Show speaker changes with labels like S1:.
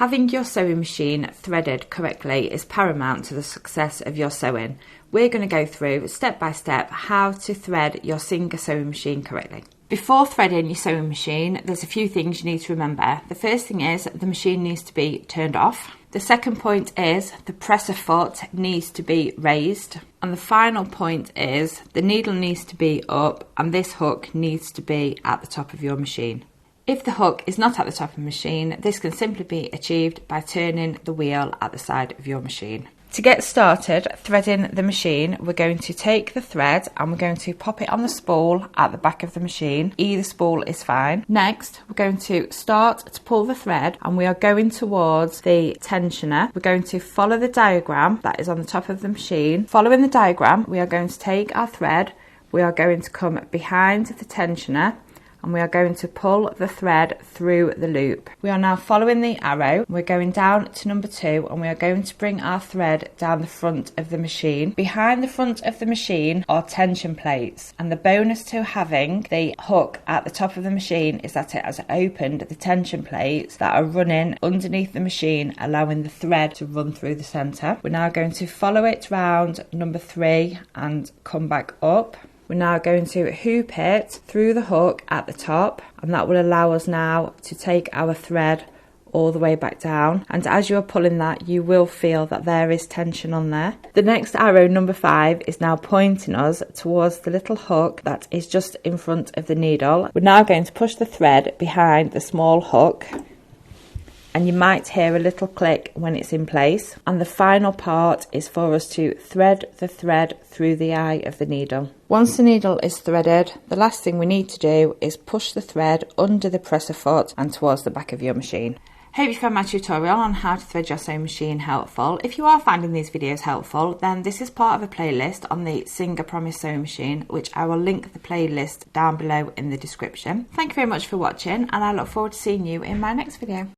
S1: Having your sewing machine threaded correctly is paramount to the success of your sewing. We're going to go through step by step how to thread your Singer sewing machine correctly. Before threading your sewing machine, there's a few things you need to remember. The first thing is the machine needs to be turned off. The second point is the presser foot needs to be raised. And the final point is the needle needs to be up and this hook needs to be at the top of your machine. If the hook is not at the top of the machine, this can simply be achieved by turning the wheel at the side of your machine. To get started threading the machine, we're going to take the thread and we're going to pop it on the spool at the back of the machine. Either spool is fine. Next, we're going to start to pull the thread and we are going towards the tensioner. We're going to follow the diagram that is on the top of the machine. Following the diagram, we are going to take our thread, we are going to come behind the tensioner, and we are going to pull the thread through the loop. We are now following the arrow. We're going down to number 2 and we are going to bring our thread down the front of the machine. Behind the front of the machine are tension plates, and the bonus to having the hook at the top of the machine is that it has opened the tension plates that are running underneath the machine, allowing the thread to run through the centre. We're now going to follow it round number 3 and come back up. We're now going to hoop it through the hook at the top, and that will allow us now to take our thread all the way back down, and as you're pulling that you will feel that there is tension on there. The next arrow, number 5, is now pointing us towards the little hook that is just in front of the needle. We're now going to push the thread behind the small hook, and you might hear a little click when it's in place. And the final part is for us to thread the thread through the eye of the needle. Once the needle is threaded, the last thing we need to do is push the thread under the presser foot and towards the back of your machine. Hope you found my tutorial on how to thread your sewing machine helpful. If you are finding these videos helpful, then this is part of a playlist on the Singer Promise sewing machine, which I will link the playlist down below in the description. Thank you very much for watching, and I look forward to seeing you in my next video.